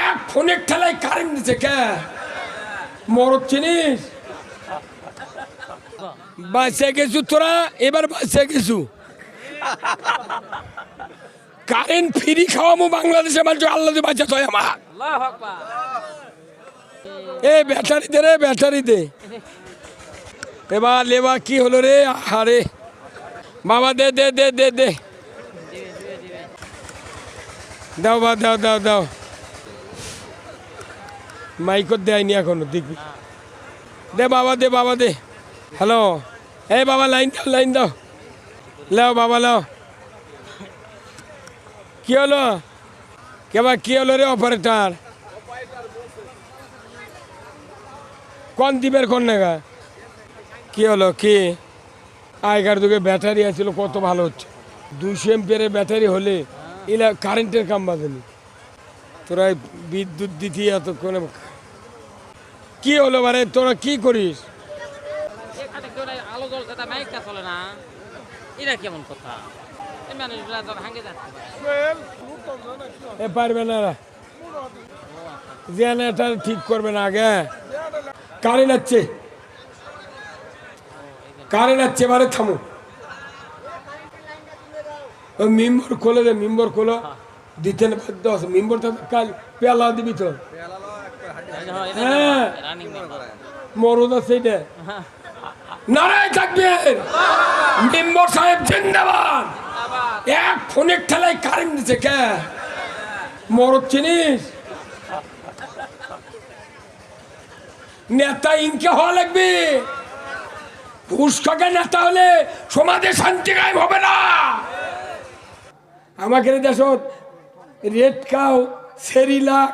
এক ফোনের ঠেলায় কারেন্ট দিচ্ছে কে মরদ চিনিস বাঁচে গেছু তোরা এবার বাঁচে গেছু কারেন্ট ফ্রি খাওয়ামো বাংলাদেশে মানুষ আল্লাহ বাঁচা তো আমার এ ব্যাটারি দে রে ব্যাটারি দে এবার লেবা কি হলো রে আরে বাবা দে দে দে দে দে দাও বা দাও দাও দাও মাইকত দেয়নি এখনো দেখবি দে বাবা দে হ্যালো এই বাবা লাইন দাও লাও বাবা লাও কি হলো কেবা কি হলো রে অপারেটার কোন দ্বীপের কোন নাগা কি হলো কি আগেকার যুগে ব্যাটারি আছিল কত ভালো হচ্ছে 200 এম্পিয়ারের ব্যাটারি হলে এলা কারেন্টের কাম বাজেনি তোরা বিদ্যুৎ দিতি এতক্ষণে কি হলো বারে তোরা কি করিস আলো জ্বলছে তা মাইকটা চলে না এটা কেমন কথা এই মানুষগুলা তো ভাঙে যাচ্ছে এ পারবে না জেনারেটর ঠিক করবে না আগে কারেন্ট আছে বারে থামো ওই মেম্বর খোলে দে মেম্বর খোলো দিতে না বাধ্য আছে মেম্বরটা কাল পেলা দিবি তো হ্যাঁ মরদ আছে এটা নারায় থাকবেন মেম্বর সাহেব জিন্দাবাদ এক ফোনের ঠেলায় কারেন্ট দিচ্ছে কে মরদ চিনিস নেতা ইনকে হওয়া লাগবে ফুসকাকে নেতা হলে সমাজে শান্তি গায়েব হবে না আমাকে দেশত রেড কাউ সেরিলাক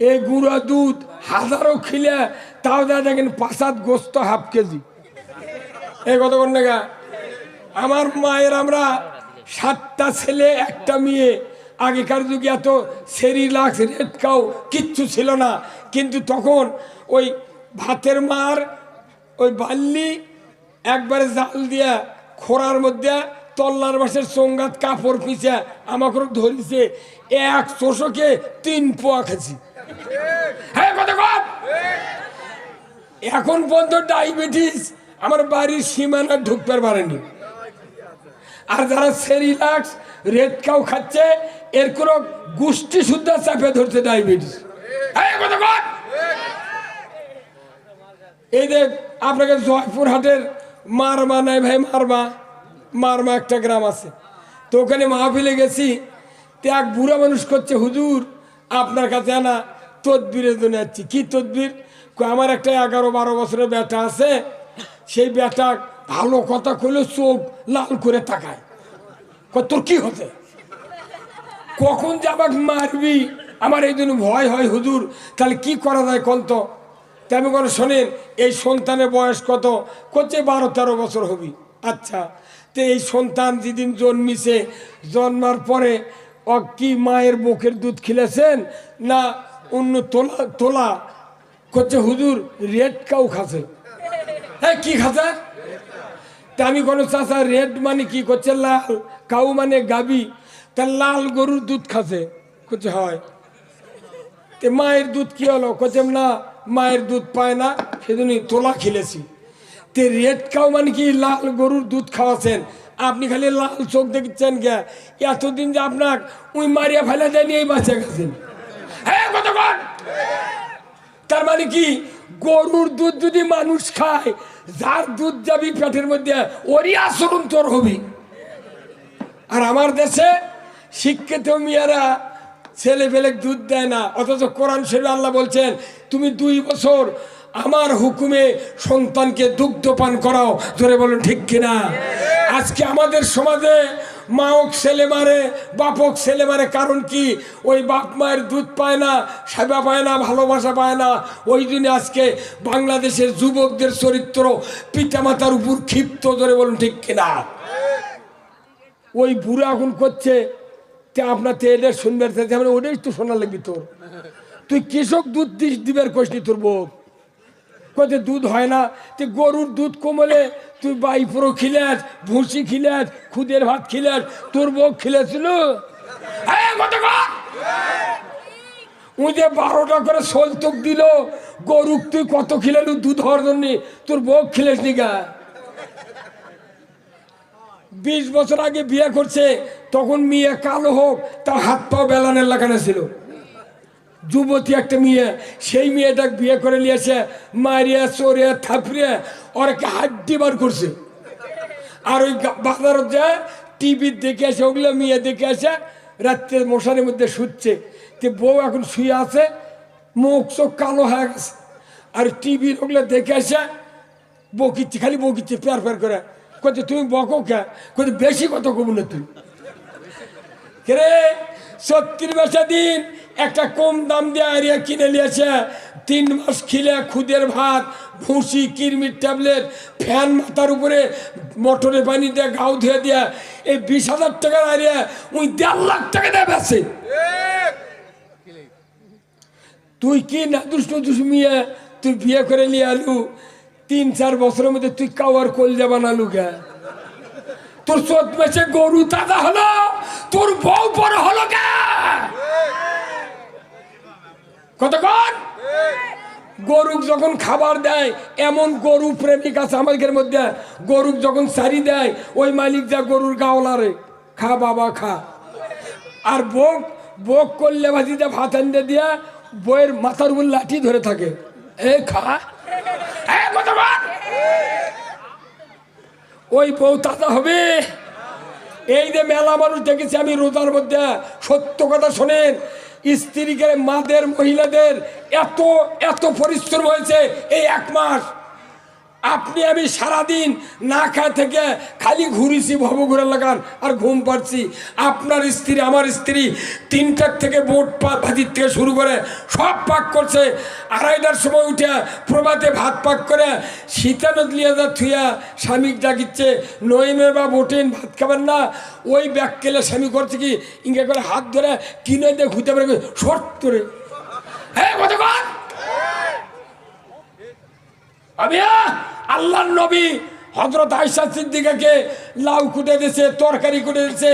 এই গুঁড়া দুধ হাজারো খিলে তাও যা দেখেন 5-7 গোস্ত হাফ কেজি এই কতক্ষণ টাকা আমার মায়ের আমরা 7টা ছেলে একটা মেয়ে আগেকার যুগে এত সেরিলাক্স রেড কাউ কিচ্ছু ছিল না কিন্তু তখন ওই ভাতের মার ওই বাল্লি একবারে জাল দিয়া খোরার মধ্যে তল্লার বাসের চোঙ্গাত কাপড় পিছে আমাকে ধরিছে 100কে 3 পোয়া খাচ্ছি হ্যাঁ কতক্ষণ এখন পর্যন্ত ডায়াবেটিস আমার বাড়ির সীমানা ঢুকতে পারেনি আর যারা সেরিলাক্স রেড কাউ খাচ্ছে এর কোনো গোষ্ঠী সুদ্ধা চাপে ধরছে ডায়াবেটিস হ্যাঁ কতক্ষণ এই যে আপনাকে জয়পুরহাটের মারমা নাই ভাই মারমা একটা গ্রাম আছে তো ওখানে মাহফিলে গেছি তো এক বুড়া মানুষ করছে হুজুর আপনার কাছে আনা তদবিরের জন্য যাচ্ছি কি তদবির আমার একটা 11-12 বছরের বেটা আছে সেই বেটা ভালো কথা কইলে চোখ লাল করে তাকায় তোর কি হতে কখন যে আমাকে মারবি আমার এই জন্য ভয় হয় হুজুর তাহলে কি করা যায় কোন তো তেমন করে শোনেন এই সন্তানের বয়স কত করছে 12-13 বছর হবি আচ্ছা তো এই সন্তান যেদিন জন্মিছে জন্মার পরে ও কি মায়ের বুকের দুধ খিলেছেন না অন্য তোলা করছে হুজুর রেড কাউ খাচ্ছে হ্যাঁ কি খাচ্ছে তা আমি কোনো চাষা রেড মানে কি করছে লাল কাউ মানে গাবি তা লাল গরুর দুধ খাচ্ছে করছে হয় তে মায়ের দুধ কি হলো করছে না মায়ের দুধ পায় না সেজন্যই তোলা খেলেছি তে রেড কাউ মানে কি লাল গরুর দুধ খাওয়াছেন আপনি খালি লাল চোখ দেখছেন গে এতদিন যে আপনার ওই মারিয়া ফেলা দেয়নি এই বাচ্চা গেছেন হ্যাঁ কতক্ষণ তার মানে কি গরুর দুধ যদি মানুষ খায় যার দুধ যাবি পেটের মধ্যে ওরই আচরণ তোর হবি আর আমার দেশে শিক্ষিত মেয়েরা ছেলে পেলে দুধ দেয় না অথচ কোরআন শরীফে আল্লাহ বলছেন তুমি 2 বছর আমার হুকুমে সন্তানকে দুগ্ধ পান করাও ধরে বলুন ঠিক কিনা আজকে আমাদের সমাজে মাওক ছেলে মারে বাপক ছেলে মারে কারণ কি ওই বাপ মায়ের দুধ পায় না সেবা পায় না ভালোবাসা পায় না ওই জন্য আজকে বাংলাদেশের যুবকদের চরিত্র পিতামাতার উপর ক্ষিপ্ত ধরে বলুন ঠিক কিনা ওই বুড়া এখন করছে তে আপনার তো এদের শুনবে ওটাই তো শোনা লাগবি তোর তুই কৃষক দুধ দিবের কষনি তোর বউ কত দুধ হয় না তুই গরুর দুধ কমলে তুই বাইপুরো খিলাস ভুসি খিলাস খুদের ভাত খিলাস তোর বউ খিলেছিল উই যে 12টা করে সলতক দিল, গরুক তুই কত খিলালু দুধ হওয়ার জন্য, তোর বউ খিলেস নিগা। 20 বছর আগে বিয়ে করছে, তখন মেয়ে কালো হোক তার হাত পাও বেলানের লাগানো ছিল। যুবতী একটা মেয়ে, সেই মেয়েটা বিয়ে করে নিয়েছে, মারিয়া চোরিয়া থাপড়িয়া ওরকে হাড্ডি বার করছে। আর ওই বাজারত যায় টিভি দেখে আসে, ওগুলো মেয়ে দেখে আসে, রাত্রে মশারির মধ্যে শুচ্ছে। তো বউ এখন শুয়ে আছে, মুখ চোখ কালো হয়ে গেছে, আর টিভির ওগুলো দেখে আসে বকিচ্ছে, খালি বকিচ্ছে প্যার প্যার করে। কচ্ছে তুমি বকো কে? কচ্ছে বেশি কত কবু না তুই রে। 70 বেচা দিন একটা কম দাম দিয়ে আরিয়া কিনে নিয়েছে, 3 মাস খিলে খুদের ভাত, ভুসি, কিরমির ট্যাবলেট, ফ্যান মাথার উপরে মোটরে পানি দিয়ে গাও ধুয়ে দিয়া এই 20,000 টাকার আরিয়া ওই 1.5 লাখ টাকা দিয়ে বেছে। তুই কি না দুষ্ট দুষ্মিয়া, তুই বিয়ে করে নিয়ে আলু 3-4 বছরের মধ্যে তুই কাওয়ার কল যাবা না লুকা। তোর 14 মাসে গরু দাদা হলো, তোর বউ বড় হলো কে? কতক্ষণ গরুক যখন খাবার দেয়, এমন গরু প্রেমিক আছে আমাদের মধ্যে, গরুক যখন সারি দেয় ওই মালিক যা গরুর গাওলারে খা বাবা খা। আর বক করলে ভাজিতে ভাত আনতে দিয়া বইয়ের মাথার উপর লাঠি ধরে থাকে, এ খা। ওই বউ তাজা হবে। এই যে মেলা মানুষ দেখেছি আমি রোজার মধ্যে, সত্য কথা শোনেন, স্ত্রীকে মাদের মহিলাদের এত এত পরিশ্রম হয়েছে এই 1 মাস। আপনি আমি সারাদিন না খায় থেকে খালি ঘুরেছি ভবঘুরে লাগান আর ঘুম পাচ্ছি। আপনার স্ত্রী আমার স্ত্রী 3টার থেকে বোট ভাজির থেকে শুরু করে সব পাক করছে, 2:30টার সময় উঠে প্রভাতে ভাত পাক করে শীতানত লিয়ে যা থুয়া স্বামী ডাকিচ্ছে, নইমে বা বোটেন ভাত খাবেন না। ওই ব্যাগ কেলে স্বামী করছে কি ইঙ্গে করে হাত ধরে কিনে দিয়ে ঘুরতে পারে শর্ট করে। হ্যাঁ কতক্ষণ আল্লাহর নবী হযরত আয়েশা সিদ্দিকাকে লাউ কুটে দিয়েছে, তরকারি কুটে দিয়েছে,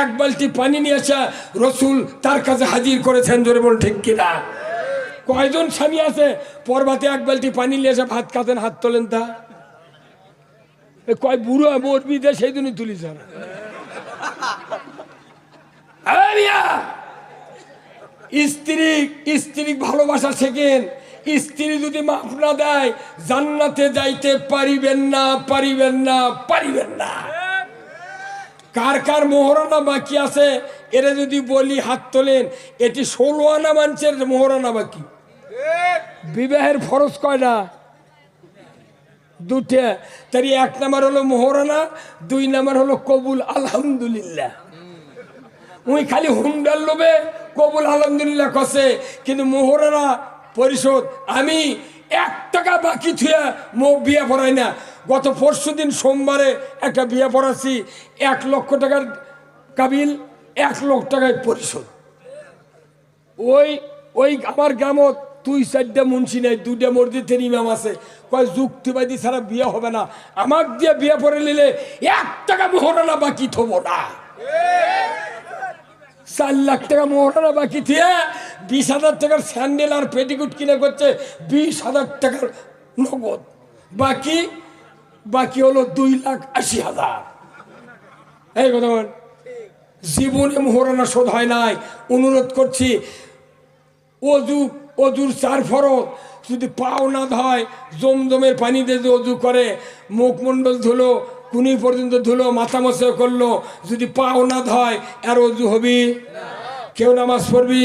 1 বালতি পানি নিয়ে আসা রসুল তার কাছে হাজির করেছেন। জোরে বল ঠিক কিনা? কয়জন স্বামী আছে পরবাতে 1 বালতি পানি নিয়ে এসে ভাত খাতেন? হাত তোলেন। তা কয় বুড়ো মরবি দে সেই জন্যই তুলিস। স্ত্রী ভালোবাসা শেখেন। স্ত্রী যদি মাফ না দেয় জান্নাতে যাইতে পারিবেন না, পারিবেন না, পারিবেন না। কার কার মোহরানা বাকি আছে এরা যদি বলি হাত তোলেন। এটি 16 আনা মানুষের মোহরানা বাকি। বিবাহের ফরজ কয়টা? 2টা। তার 1 নাম্বার হলো মোহরানা, 2 নাম্বার হলো কবুল আলহামদুলিল্লাহ। উনি খালি হুন্ডার লোভে কবুল আলহামদুলিল্লাহ কষে, কিন্তু মোহরানা পরিশোধ আমি 1 টাকা বাকি থুয়া বিয়ে পড়াই না। গত পরশুদিন সোমবারে একটা বিয়ে পড়াচ্ছি, 1 লক্ষ টাকার কাবিল, 1 লক্ষ টাকায় পরিশোধ। ওই আমার গ্রামত 2-4টা মুন্সি নেই, 2টা মসজিদের ইমাম আছে, কয় যুক্তিবাদী ছাড়া বিয়ে হবে না। আমার দিয়ে বিয়ে পড়ে নিলে 1 টাকা মোহরানা বাকি থবো না। 4 লাখ টাকা মোহরানা বাকি দিয়ে 20,000 টাকার স্যান্ডেল আর পেটিকুট কিনে করছে, 20,000 টাকার নগদ বাকি হলো 2,80,000। এই কথা বল, জীবনে মোহরানা শোধ হয় নাই। অনুরোধ করছি, অজুর 4 ফরজ যদি পাও না ধয়, জমজমের পানি দিয়ে অজু করে, মুখমণ্ডল ধুলো, কুনি পর্যন্ত ধুলো, মাথা মশা করলো, যদি পাও না ধয় আর অজু হবি? কেউ নামাজ পড়বি?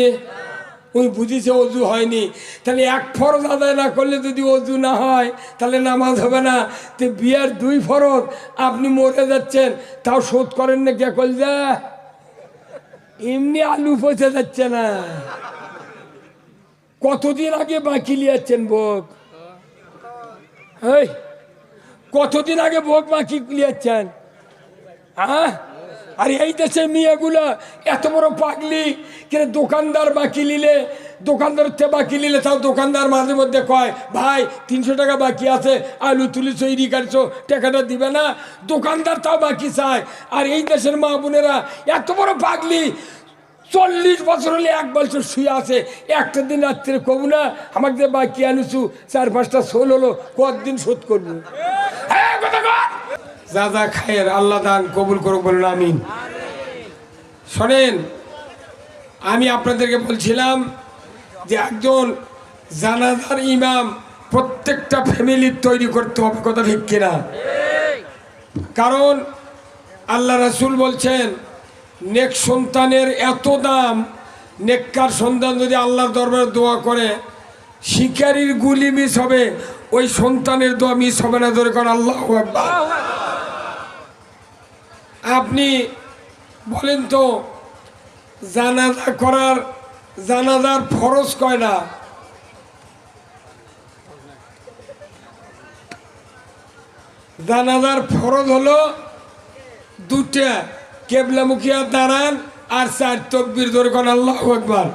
ওই বুঝিছে অজু হয়নি, তাহলে 1 ফরজ আদায় না করলে যদি অজু না হয় তাহলে নামাজ হবে না। তো বিয়ার 2 ফরজ আপনি মরে যাচ্ছেন, তাও শোধ করেন না কে? কল যা এমনি আলু পচে যাচ্ছে না। কতদিন আগে বাকি লিয়াচ্ছেন ভোগ? কতদিন আগে ভোগ বাকি লিয়াচ্ছেন? হ্যাঁ, আর এই দেশে মেয়েগুলো এত বড় পাগলি কিনে দোকানদার বাকি নিলে, দোকানদার বাকি নিলে তাও দোকানদার মাঝে মধ্যে কয় ভাই 300 টাকা বাকি আছে, আলু তুলিছো, ইরি কাটছো, টাকাটা দিবে না। দোকানদার তাও বাকি চায়। আর এই দেশের মা বোনেরা এত বড় পাগলি, 40 বছর হলে 1 বছর শুয়ে আছে, একটা দিন রাত্রে কবু না আমাকে যে বাকি আনুছু 4-5টা সোল হলো, কতদিন শোধ করবো? যা যা খায়ের আল্লাহ দান কবুল করুক, বলুন আমিন। শোনেন, আমি আপনাদেরকে বলছিলাম যে একজন জানাজার ইমাম প্রত্যেকটা ফ্যামিলির তৈরি করতে হবে, কথা ঠিক কিনা? কারণ আল্লাহ রাসূল বলছেন নেক সন্তানের এত দাম, নেককার সন্তান যদি আল্লাহর দরবারে দোয়া করে শিকারীর গুলি মিস হবে, ওই সন্তানের দোয়া মিস হবে না। ধরে করেন আল্লাহু আকবার। আপনি বলেন তো জানাজা করার, জানাজার ফরজ কয়টা? জানাজার ফরজ হলো 2টা, কেবলামুখিয়া দাঁড়ান আর 4 তাকবীর। ধরে কোন আল্লাহু আকবার।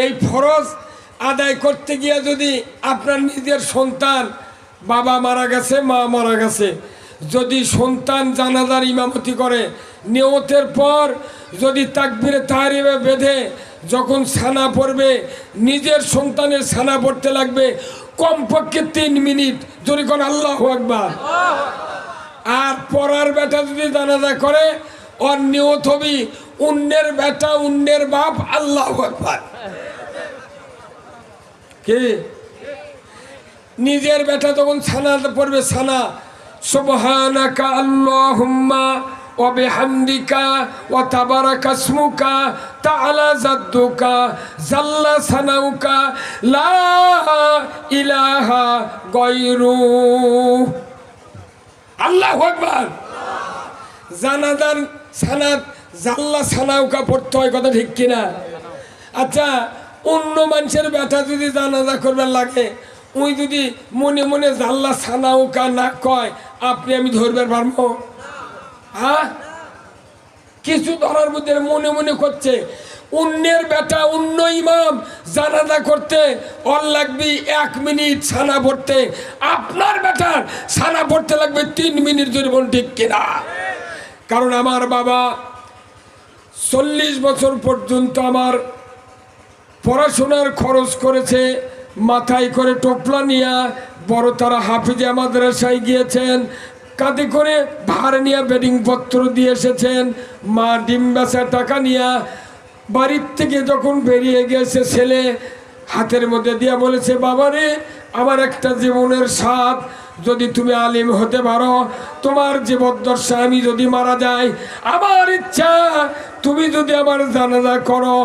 এই ফরজ আদায় করতে গিয়ে যদি আপনার নিজের সন্তান, বাবা মারা গেছে, মা মারা গেছে, যদি সন্তান জানাজার ইমামতি করে, নিয়তের পর যদি তাকবীরে তাহরিমে বেঁধে যখন ছানা পড়বে, নিজের সন্তানের ছানা পড়তে লাগবে কমপক্ষে 3 মিনিট। যদি কোন আল্লাহু আকবার। আর পড়ার বেটা যদি জানাজা করে, ওর নিয়ত হবি অন্যের বেটা অন্যের বাপ, আল্লাহু আকবার। কি নিজের বেটা তখন ছানা পড়বে, ছানা সুবহানাকা আল্লাহুম্মা ওয়া বিহামদিকা ওয়া তাবারাকা ইসমুকা তাআলা জাদ্দুকা জাল্লা সানাউকা লা ইলাহা গায়রু, আল্লাহু আকবার। জানাজার সানাত জাল্লা সানাউকা পড়তে হয়, কথা ঠিক কিনা? আচ্ছা, অন্য মানুষের বেটা যদি জানাজা করবার লাগে, ওই যদি মনে মনে জাল্লা সানাউকা না কয়, আপনি আমি ধরবার পারবো? হ্যাঁ, কিছু ধরার মধ্যে মনে মনে করছে। অন্যের বেটা অন্য ইমাম জানাজা করতে ওর লাগবে 1 মিনিট ছানা পড়তে, আপনার বেটার ছানা পড়তে লাগবে 3 মিনিট। যদি বল ঠিক কিনা? কারণ আমার বাবা 40 বছর পর্যন্ত আমার পড়াশোনার খরচ করেছে, মাথায় করে টোপলা নিয়ে বড় তারা হাফিজে মাদ্রাসায় গিয়েছেন, কাঁধে করে ভার নিয়ে বেডিং পত্র দিয়ে এসেছেন। মা ডিম বেচা টাকা নিয়ে বাড়ির থেকে যখন বেরিয়ে গেছে, ছেলে হাতের মধ্যে দিয়ে বলেছে, বাবারে আমার একটা জীবনের স্বাদ, যদি তুমি আলিম হতে পারো, তোমার জীবদ্দশা আমি যদি মারা যাই, আমার ইচ্ছা তুমি যদি আমার জানাজা করো,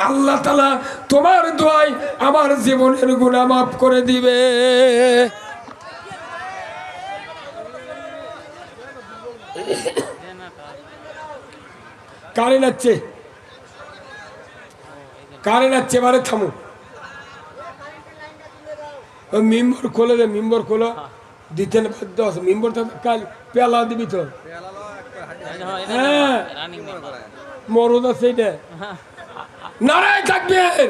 আল্লাহ তাআলা তোমার দোয়ায় আমার জীবনের গুনাহ মাফ করে দিবে। কারেন্ট আছে, কারেন্ট আছে, এবারে থামো। মেম্বর খোলে দে, মেম্বর খোলো, দিতে বাধ্য আছে। মেম্বরটা কাল পেলা দিবি তো। হ্যাঁ, মরদ আছে এটা। নারায় তাকবীর,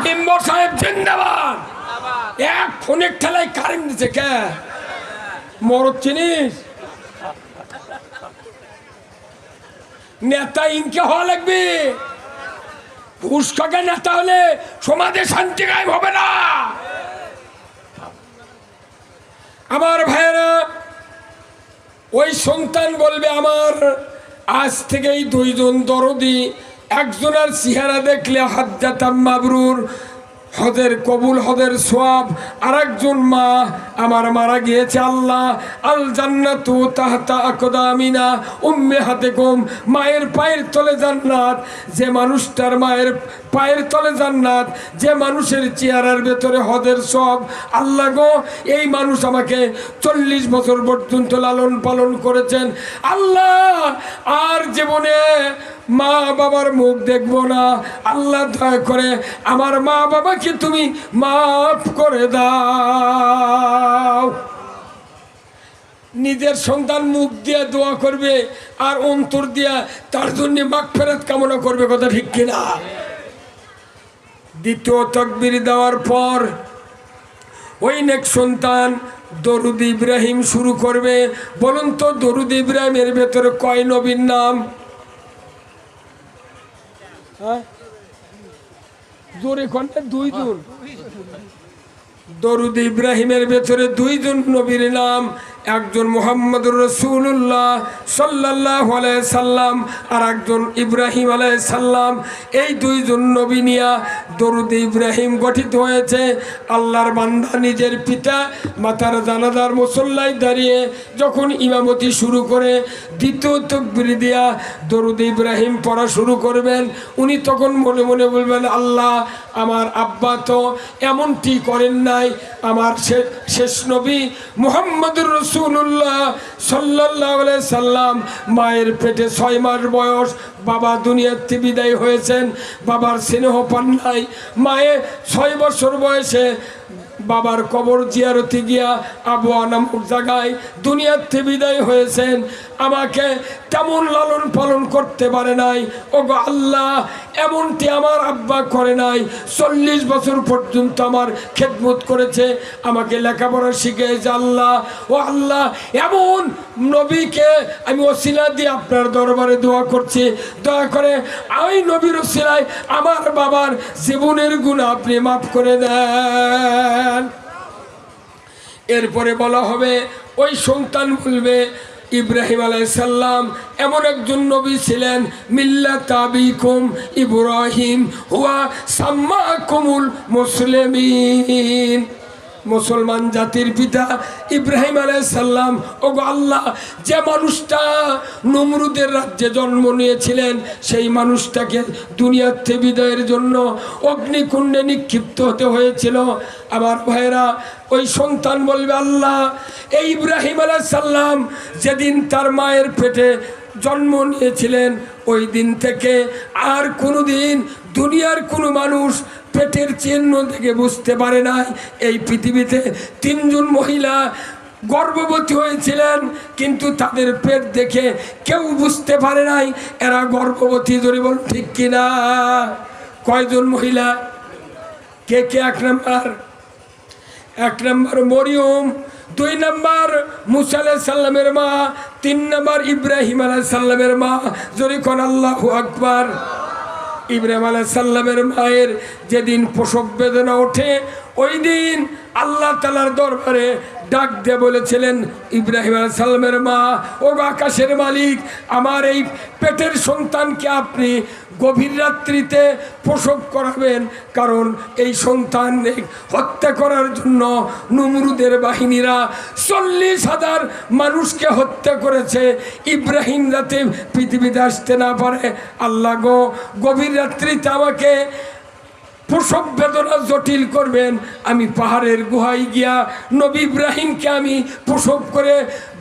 মেম্বর সাহেব জিন্দাবাদ। এক ফোনের ঠেলায় কারেন্ট দিচ্ছে কে? মরদ চিনিস? নেতা ইনকে হওয়া লাগবে। পুষ্কাকে নেতা হলে সমাজে শান্তি কায়েম হবে না। আমার ভাইয়েরা, ওই সন্তান বলবে আমার আজ থেকেই 2 জন দরদি, একজনের চেহারা দেখলে হাজ্জাতাম মাবরুর, হজের কবুল, হজের সোয়াব। আর একজন মা আমার মারা গিয়েছে, আল্লাহ আল জান্নাতু তাহতা আকদামিনা উম্মাহাতিকুম, মায়ের পায়ের তলে জান্নাত। যে মানুষটার মায়ের পায়ের তলে জান্নাত, যে মানুষের চেহারার ভেতরে হজের সব, আল্লাহ গো এই মানুষ আমাকে 40 বছর পর্যন্ত লালন পালন করেছেন, আল্লাহ আর জীবনে মা বাবার মুখ দেখবো না, আল্লাহ দয়া করে আমার মা বাবাকে তুমি মাফ করে দাও। নিজের সন্তান মুখ দিয়ে দোয়া করবে আর অন্তর দিয়া তার জন্য মাগফিরাত কামনা করবে, কথা ঠিক কিনা? দ্বিতীয় তাকবীর দেওয়ার পর ওই নেক সন্তান দরুদ ইব্রাহিম শুরু করবে। বলুন তো, দরুদ ইব্রাহিমের ভেতরে কয় নবীর নাম? হ্যাঁ জোরে কোনটা দুইজন দরুদ ইব্রাহিমের ভেতরে দুইজন নবীর নাম, একজন মুহাম্মদুর রাসূলুল্লাহ সাল্লাল্লাহু আলাইহি সাল্লাম আর একজন ইব্রাহিম আলাইহিস সালাম। এই দুইজন নবী নিয়া দরুদ ইব্রাহিম গঠিত হয়েছে। আল্লাহর বান্দা নিজের পিতা মাতার জানাজার মুসল্লায় দাঁড়িয়ে যখন ইমামতি শুরু করে দ্বিতীয় তাকবীর দিয়া দরুদ ইব্রাহিম পড়া শুরু করবেন, উনি তখন মনে মনে বলবেন, আল্লাহ আমার আব্বা তো এমনটি করেন নাই, আমার শেষ নবী মুহাম্মদুর রাসূলুল্লাহ সাল্লাল্লাহু আলাইহি সাল্লাম মায়ের পেটে 6 মাস বয়স বাবা দুনিয়াতে বিদায় হয়েছেন, বাবার স্নেহ পান নাই। মায়ে 6 বছর বয়সে বাবার কবর জিয়ারতে গিয়া আবওয়া নামক জায়গায় দুনিয়াতে বিদায় হয়েছেন। আমাকে তেমন লালন পালন করতে পারে নাই। ওগো আল্লাহ, এমনটি আমার আব্বা করে নাই। 40 বছর পর্যন্ত আমার খেদমত করেছে, আমাকে লেখাপড়া শিখিয়েছে। আল্লাহ, ও আল্লাহ, এমন নবীকে আমি ওসিলা দিয়ে আপনার দরবারে দোয়া করছি, দয়া করে ওই নবীর ওসিলায় আমার বাবার জীবনের গুনাহ আপনি মাফ করে দেন। এরপরে বলা হবে, ওই সন্তান বলবে, ইব্রাহিম আলাইহিস সালাম এমন একজন নবী ছিলেন, মিল্লাত আবিকুম ইব্রাহিম হুয়া সাম্মাকুমুল মুসলিমিন, মুসলমান জাতির পিতা ইব্রাহিম আলাইহিস সালাম। ওগো আল্লাহ, যে মানুষটা নমরুদের রাজ্যে জন্ম নিয়েছিলেন, সেই মানুষটাকে দুনিয়াতে বিদায়ের জন্য অগ্নিকুণ্ডে নিক্ষিপ্ত হতে হয়েছিল। আমার ভাইরা, ওই সন্তান বলবে, আল্লাহ, এই ইব্রাহিম আলাইহিস সালাম যেদিন তার মায়ের পেটে জন্ম নিয়েছিলেন, ওই দিন থেকে আর কোনো দিন দুনিয়ার কোনো মানুষ পেটের চিহ্ন থেকে বুঝতে পারে নাই এই পৃথিবীতে 3 জন মহিলা গর্ভবতী হয়েছিলেন, কিন্তু তাদের পেট দেখে কেউ বুঝতে পারে নাই এরা গর্ভবতী। ধরে বল ঠিক কিনা? কয়জন মহিলা? কে কে? 1 নম্বর মরিয়ম, 2 নম্বর মুসা আলাইহিস সালামের মা, 3 নম্বর ইব্রাহিম আলাইহিস সালামের মা। জোরে কোন আল্লাহু আকবার। ইব্রাহিম আলাইহিস সালামের মায়ের যেদিন প্রসব বেদনা ওঠে, ওই দিন আল্লাহ তাআলার দরবারে ডাক দিয়ে বলেছিলেন, ইব্রাহিম আলাইহিস সালামের মা, ও আকাশের মালিক, আমার এই পেটের সন্তানকে আপনি গভীর রাত্রিতে প্রসব করাবেন, কারণ এই সন্তান হত্যা করার জন্য নমরুদের বাহিনীরা 40,000 মানুষকে হত্যা করেছে। ইব্রাহিম যাতে পৃথিবীতে আসতে না পারে, আল্লাহ গো, গভীর রাত্রিতে আমাকে প্রসব বেদনা জটিল করবেন, আমি পাহাড়ের গুহায় গিয়া নবী ইব্রাহিমকে আমি প্রসব করে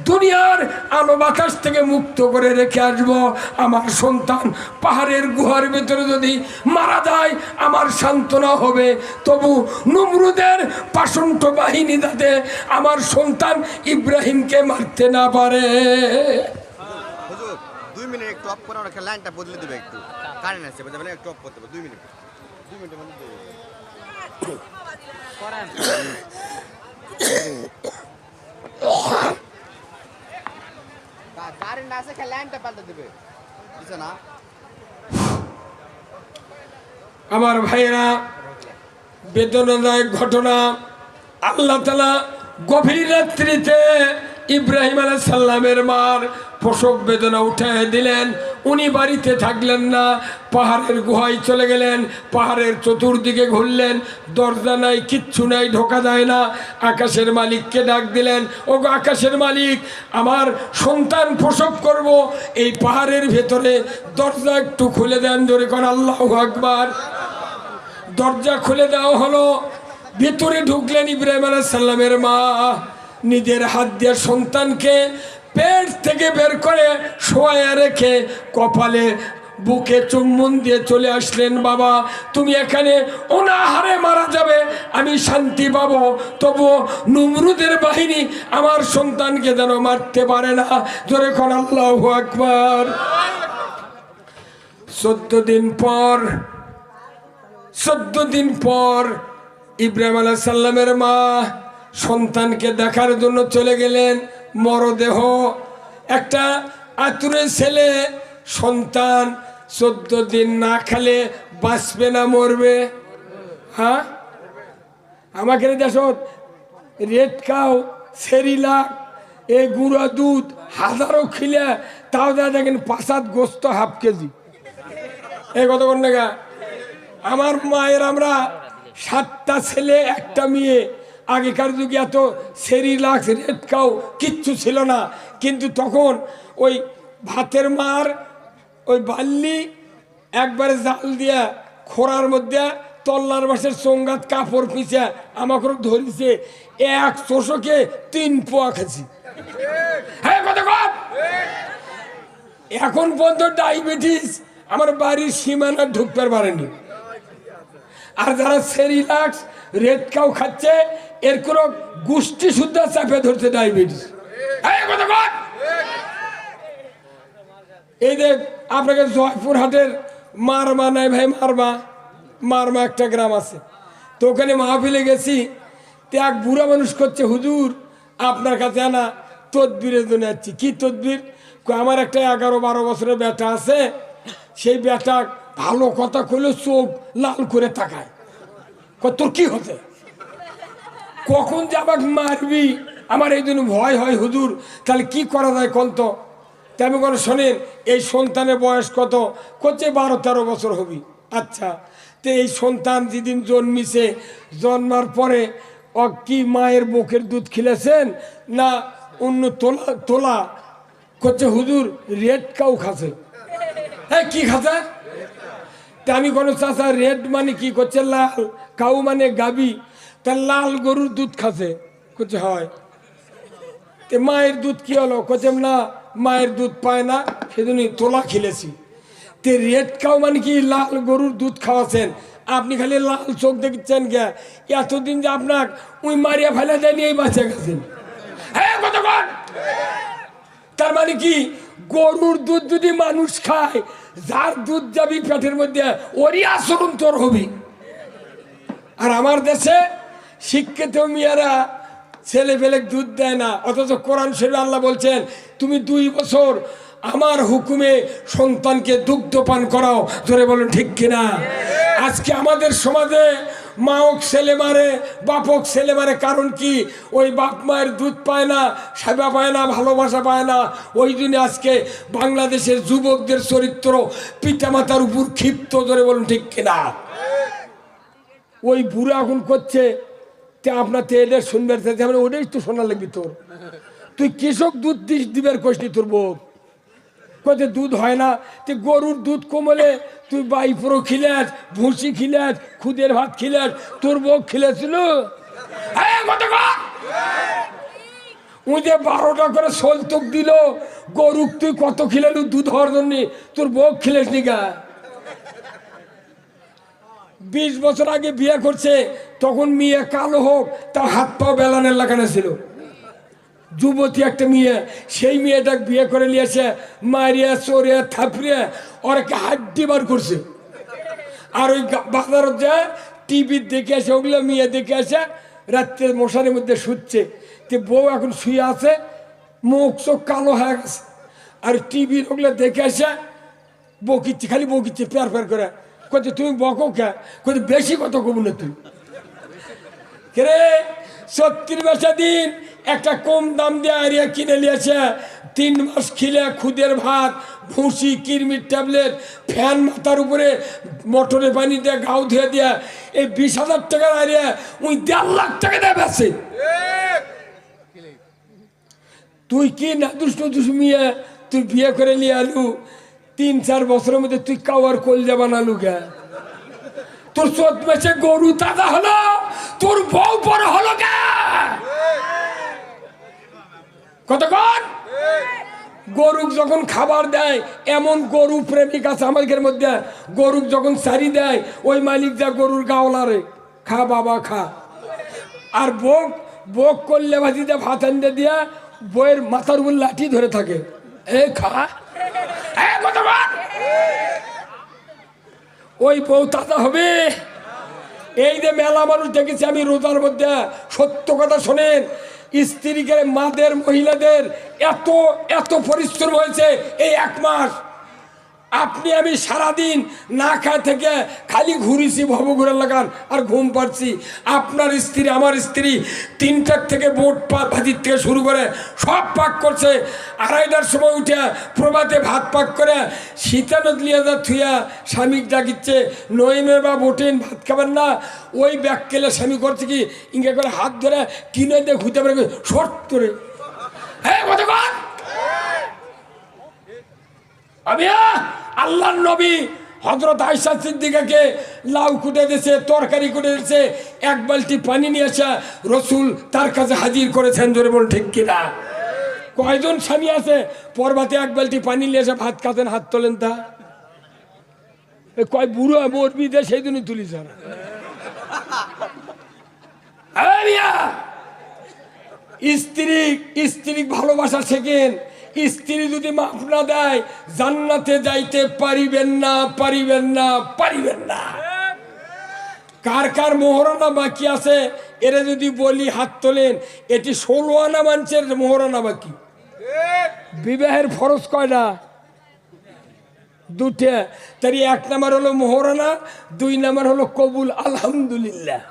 দুনিয়ার আলো বাতাস থেকে মুক্ত করে রেখে আসবো। আমার সন্তান পাহাড়ের গুহার ভেতরে যদি মারা যায় আমার সান্ত্বনা হবে, তবু নমরুদের পাষণ্ড বাহিনী যাতে আমার সন্তান ইব্রাহিমকে মারতে না পারে। হুজুর 2 মিনিট একটু অফ করে ওরা লাইনটা বদলে দিবে, একটু কারেন্ট আছে বুঝবেন, একটু অফ করতে হবে 2 মিনিট, 2 মিনিটের মধ্যে করেন। কারেন্ট আছে, লাইনটা পাল্টে দিবে, বুঝছো না? আমার ভাইয়েরা, বেদনাদায়ক ঘটনা। আল্লাহ তাআলা গভীর রাত্রিতে ইব্রাহিম আলাইহিস সালামের মার প্রসব বেদনা উঠায় দিলেন। উনি বাড়িতে থাকলেন না, পাহাড়ের গুহায় চলে গেলেন, পাহাড়ের চতুর্দিকে ঘুরলেন, দরজা নাই, কিচ্ছু নাই, ঢোকা যায় না। আকাশের মালিককে ডাক দিলেন, ও গো আকাশের মালিক, আমার সন্তান প্রসব করব, এই পাহাড়ের ভেতরে দরজা একটু খুলে দেন। জোরে কোন আল্লাহু আকবার। দরজা খুলে দেওয়া হলো, ভেতরে ঢুকলেন ইব্রাহিম আলাইহিস সালামের মা, নিজের হাত দিয়ে সন্তানকে পেট থেকে বের করে শোয়া রেখে কপালে বুকে চুম্বন দিয়ে চলে আসলেন। বাবা, তুমি এখানে অনাহারে মারা যাবে, আমি শান্তি পাবো, তবুও নমরুদের বাহিনী আমার সন্তানকে যেন মারতে পারে না। জোরে কোন আল্লাহু আকবার। 14 দিন পর ইব্রাহিম আলাইহিস সালামের মা সন্তানকে দেখার জন্য চলে গেলেন। মরদেহ, একটা আতুরে ছেলে সন্তান 14 দিন না খেলে বাঁচবে না মরবে? হ্যাঁ, আমাকে দেখো রেড কাউ, সেরিলাক, এই গুঁড়া দুধ হাজারো খিলে তাও যা দেখেন 5-7 গোস্ত হাফ কেজি। এই কতক্ষণ টাকা? আমার মায়ের আমরা 7টা ছেলে 1টা মেয়ে। আগেকার যুগে এত সেরিলাক্স, রেড কাউ কিচ্ছু ছিল না, কিন্তু তখন ওই ভাতের মার ওই বাল্লি একবারে জাল দিয়া খোরার মধ্যে তল্লার বাসের চোঙ্গাত কাপড় পিছে আমাকে ধরিছে, 1 চোষকে 3 পোয়া খাচ্ছি। হ্যাঁ কতক্ষণ? এখন পর্যন্ত ডায়াবেটিস আমার বাড়ির সীমানা ঢুকতে পারেনি। আর যারা সেরিলাক্স, রেড কাউ খাচ্ছে এর কোনো গোষ্ঠী শুদ্ধ চাপে ধরছে ডায়াবেটিস। এই যে আপনাকে জয়পুরহাটের মারমা নাই ভাই, মারমা একটা গ্রাম আছে, তো ওখানে মাহফিলে গেছি। তো এক বুড়া মানুষ করছে, হুজুর আপনার কাছে আনা তদবিরের জন্য যাচ্ছি। কি তদবির? আমার একটা 11-12 বছরের বেটা আছে, সেই বেটা ভালো কথা কইলে চোখ লাল করে তাকায়। তোর কি হতে, কখন যে আমাকে মারবি, আমার এই জন্য ভয় হয় হুজুর, তাহলে কি করা যায় কোন? তো তেমন করে শোনেন, এই সন্তানের বয়স কত? করছে 12-13 বছর হবি। আচ্ছা, তো এই সন্তান যেদিন জন্মিছে, জন্মার পরে ও কি মায়ের বুকের দুধ খিলেছেন না অন্য তোলা? করছে হুজুর রেড কাউ খাচ্ছে। হ্যাঁ, কি খাচ্ছে? তা আমি কোনো চাচা, রেড মানে কি? করছে লাল, কাউ মানে গাবি, তা লাল গরুর দুধ খাচ্ছে। করছে হয়। তে মায়ের দুধ কি হলো? করছে না, মায়ের দুধ পায় না, সেজন্যই তোলা খেলেছি। তে রেড কাউ মানে কি? লাল গরুর দুধ খাওয়াছেন। আপনি খালি লাল চোখ দেখছেন কে? এতদিন যে আপনার ওই মারিয়া ফেলা যায়নি, এই বাচ্চা গেছেন। হ্যাঁ কতক্ষণ? তার মানে কি, গরুর দুধ যদি মানুষ খায়, যার দুধ যাবি পেটের মধ্যে, ওরই আচরণ তোর হবি। আর আমার দেশে শিক্ষিত মেয়েরা ছেলে পেলে দুধ দেয় না, অথচ কোরআন শরীফে আল্লাহ বলছেন তুমি 2 বছর আমার হুকুমে সন্তানকে দুগ্ধ পান করাও। জোরে বলুন ঠিক কিনা? আজকে আমাদের সমাজে মাওক ছেলে মারে, বাপক ছেলে মারে। কারণ কি? ওই বাপ মায়ের দুধ পায় না, সেবা পায় না, ভালোবাসা পায় না। ওই জন্য আজকে বাংলাদেশের যুবকদের চরিত্র পিতামাতার উপর ক্ষিপ্ত। জোরে বলুন ঠিক কিনা? ওই বুড়া এখন করছে, তে আপনার তো এদের শুনবে, ওটাই তো শোনা লাগবি তোর। তুই কৃষক দুধ দিবের কষনি, তোর বউ কত দুধ হয় না। তুই গরুর দুধ কমলে তুই বাইপুরো খিলাস, ভুসি খিলাস, খুদের ভাত খিলাস, তোর বউ খিলেছিল। ওই যে 12টা করে সলতক দিল গরুক, তুই কত খিলালু দুধ হওয়ার জন্য? তোর বউ খিলেস নি গা? 20 বছর আগে বিয়ে করছে, তখন মেয়ে কালো হোক, তার হাত পাও বেলানের লাগানো ছিল। যুবতী একটা মেয়ে, সেই মেয়েটা বিয়ে করে নিয়েছে, মারিয়া চোরিয়া থাপড়িয়া ওরাকে হাড্ডি বার করছে। আর ওই বাজারত যায় টিভি দেখে আসে, ওগুলো মেয়ে দেখে আসে, রাত্রে মশারির মধ্যে শুচ্ছে। তো বউ এখন শুয়ে আছে, মুখ চোখ কালো হয়ে গেছে, আর টিভির ওগুলো দেখে আসে বকিচ্ছে, খালি বকিচ্ছে প্যার প্যার করে। কচ্ছে তুমি বকো কে? কচ্ছে বেশি কত কব না তুই। কে 70 দিন একটা কম দাম দিয়ে আরিয়া কিনে নিয়েছে, 3 মাস খিলে খুদের ভাত, ভুসি, কিরমির ট্যাবলেট, ফ্যান মাথার উপরে মোটরে পানি দিয়ে গাও ধুয়ে দিয়ে এই 20,000 টাকার আরিয়া ওই 1.5 লাখ টাকা দেয় বেছে। তুই কি না দুষ্টু মিয়া, তুই বিয়ে করে নিয়ে আলু 3-4 বছরের মধ্যে তুই কাওয়ার কোল যাবান আলু গা। তোর 14 মাসে গরু তাজা হলো, তোর বউ বড় হলো গা। কতক্ষণ? গরুক যখন খাবার দেয়, এমন গরু প্রেমিক আছে আমাদের মধ্যে, গরুক যখন সারি দেয় ওই মালিক যা গরুর গাওলারে খা বাবা খা। আর বক করলে ভাজিতে ভাত আনতে দিয়া বইয়ের মাথার উপর লাঠি ধরে থাকে, এ খা। ওই বউ তাজা হবে। এই যে মেলা মানুষ দেখেছি আমি রোজার মধ্যে, সত্য কথা শোনেন, স্ত্রীকে মাদের মহিলাদের এত এত পরিশ্রম হয়েছে এই 1 মাস। আপনি আমি সারাদিন না খায় থেকে খালি ঘুরেছি ভবঘুরে লাগান আর ঘুম পাচ্ছি। আপনার স্ত্রী আমার স্ত্রী 3টার থেকে বোট ভাজির থেকে শুরু করে সব পাক করছে, 2:30টার সময় উঠে প্রভাতে ভাত পাক করে শীতানত লিয়ে যা থুয়া স্বামী ডাকিচ্ছে, নইমে বা বোটেন ভাত খাবেন না। ওই ব্যাগ কেলে স্বামী করছে কি ইঙ্গে করে হাত ধরে কিনে দিয়ে ঘুরতে পারে শর্ট করে। হ্যাঁ কতক্ষণ আল্লাহর নবী হযরত আয়েশা সিদ্দিকাকে লাউ কুটে দিয়েছে, তরকারি কুটে দিয়েছে, 1 বালতি পানি নিয়ে আসা রসুল তার কাছে হাজির করেছেন। জোরে বল ঠিক কিনা? কয়জন স্বামী আছে পর্বতে 1 বালতি পানি নিয়ে এসে ভাত খাতেন? হাত তোলেন। তা কয় বুড়ো মরবি দে সেই জন্যই তুলিস না। স্ত্রী ভালোবাসা শেখেন। স্ত্রী যদি মাফ না দেয় জান্নাতে যাইতে পারিবেন না, পারিবেন না, পারিবেন না। কার কার মোহরানা বাকি আছে এরা যদি বলি হাত তোলেন। এটি 16 আনা মানুষের মোহরানা বাকি। বিবাহের ফরজ কয়টা? 2টা। তার 1 নাম্বার হলো মোহরানা, 2 নাম্বার হলো কবুল আলহামদুলিল্লাহ।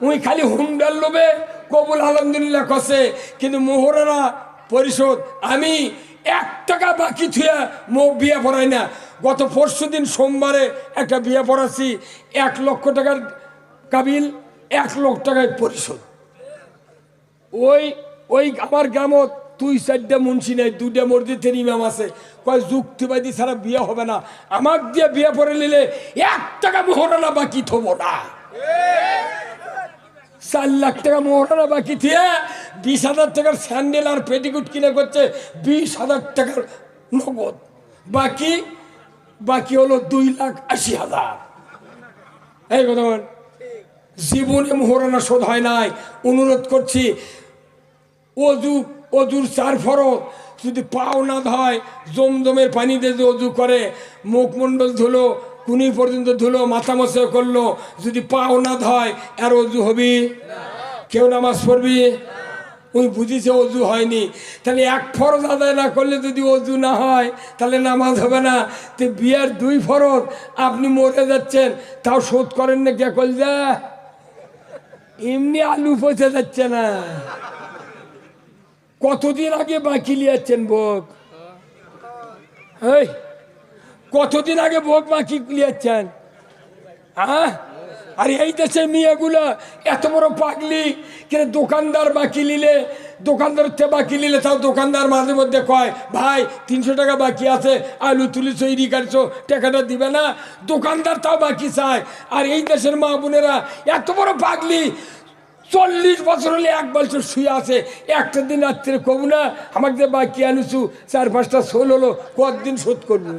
উনি খালি হুন্ডার লোভে কবুল আলহামদুলিল্লাহ কষে, কিন্তু মোহরানা পরিশোধ। আমি 1 টাকা বাকি থুয়া বিয়ে পড়াই না। গত পরশুদিন সোমবারে একটা বিয়ে পড়াচ্ছি, 1 লক্ষ টাকার কাবিল, 1 লক্ষ টাকায় পরিশোধ। ওই আমার গ্রামত 2-4টা মুন্সি নেই, 2টা মসজিদের ইমাম আছে। কয় যুক্তিবাদী ছাড়া বিয়ে হবে না। আমাক দিয়ে বিয়ে পড়ে নিলে 1 টাকা মোহরানা বাকি থবো না। 4 লাখ টাকা মোহরানা বাকি দিয়ে 20,000 টাকার স্যান্ডেল আর পেটিকুট কিনে করছে 20,000 টাকার নগদ বাকি। বাকি হলো 2,80,000। এই কথা বল, জীবনে মোহরানা শোধ হয় নাই। অনুরোধ করছি, অজুর 4 ফরজ যদি পাও না হয় জমজমের পানি দিয়ে অজু করে, মুখমণ্ডল ধুলো, কুনি পর্যন্ত ধুলো, মাথা মশা করলো, যদি পাও না ধয় আর অজু হবি? কেউ নামাজ পড়বি? উনি বুঝিছে অজু হয়নি। তাহলে 1 ফরজ আদায় না করলে যদি অজু না হয় তাহলে নামাজ হবে না। তো বিয়ার 2 ফরজ আপনি মরে যাচ্ছেন, তাও শোধ করেন না। কে কল যা এমনি আলু পচে যাচ্ছে না। কতদিন আগে বাকি লিয়াচ্ছেন ভোগ? কতদিন আগে ভোগ বাকি লিয়াচ্ছেন? হ্যাঁ, আর এই দেশে মেয়েগুলো এত বড় পাগলি কিন্তু দোকানদার বাকি নিলে, দোকানদার থেকে বাকি নিলে তাও দোকানদার মাঝে মধ্যে কয় ভাই 300 টাকা বাকি আছে, আলু তুলিছো, ইরি কাটছো, টাকাটা দিবে না। দোকানদার তাও বাকি চায়। আর এই দেশের মা বোনেরা এত বড় পাগলি, 40 বছর হলে 1 বছর শুয়ে আছে। একটা দিন রাত্রে কব না আমাকে যে বাকি আনুছু 4-5টা সোল হলো, কতদিন শোধ করবো?